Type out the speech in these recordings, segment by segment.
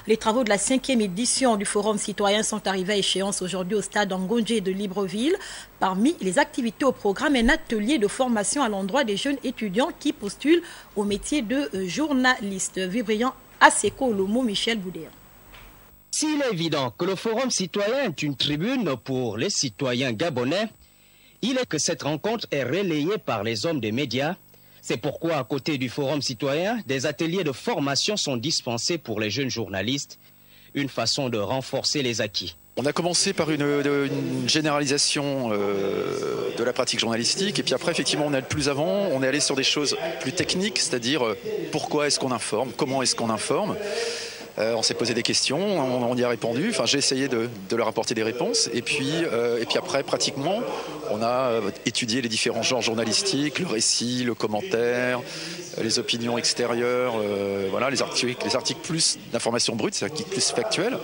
Les travaux de la 5e édition du Forum citoyen sont arrivés à échéance aujourd'hui au stade Ngondje de Libreville. Parmi les activités au programme, un atelier de formation à l'endroit des jeunes étudiants qui postulent au métier de journaliste. Vibriant Aseko Lomo, Michel Boudéa. S'il est évident que le Forum citoyen est une tribune pour les citoyens gabonais, il est que cette rencontre est relayée par les hommes des médias. C'est pourquoi, à côté du Forum citoyen, des ateliers de formation sont dispensés pour les jeunes journalistes, une façon de renforcer les acquis. On a commencé par une généralisation de la pratique journalistique, et puis après, effectivement, on est allé plus avant, on est allé sur des choses plus techniques, c'est-à-dire pourquoi est-ce qu'on informe, comment est-ce qu'on informe. On s'est posé des questions, on y a répondu, enfin j'ai essayé de leur apporter des réponses, et puis après, pratiquement, on a étudié les différents genres journalistiques, le récit, le commentaire, les opinions extérieures, voilà, les articles plus d'information brute, c'est articles plus factuels.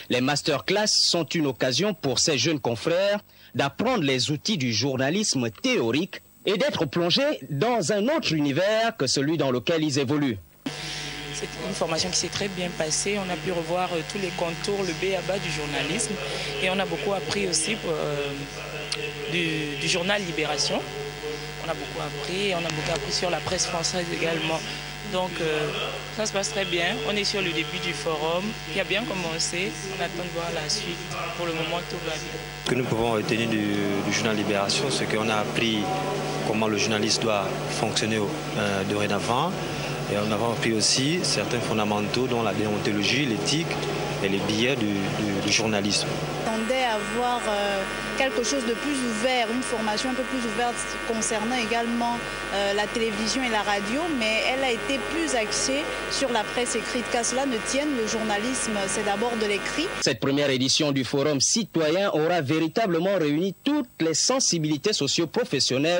Les masterclass sont une occasion pour ces jeunes confrères d'apprendre les outils du journalisme théorique et d'être plongés dans un autre univers que celui dans lequel ils évoluent. C'est une formation qui s'est très bien passée. On a pu revoir tous les contours, le b.a.-ba du journalisme. Et on a beaucoup appris aussi du journal Libération. On a beaucoup appris sur la presse française également. Donc ça se passe très bien. On est sur le début du forum qui a bien commencé. On attend de voir la suite. Pour le moment, tout va bien. Ce que nous pouvons retenir du journal Libération, c'est qu'on a appris comment le journaliste doit fonctionner dorénavant. Et on a appris aussi certains fondamentaux dont la déontologie, l'éthique et les biais du journalisme. On attendait à avoir quelque chose de plus ouvert, une formation un peu plus ouverte concernant également la télévision et la radio, mais elle a été plus axée sur la presse écrite. Qu'à cela ne tienne, le journalisme, c'est d'abord de l'écrit. Cette première édition du Forum citoyen aura véritablement réuni toutes les sensibilités socio-professionnelles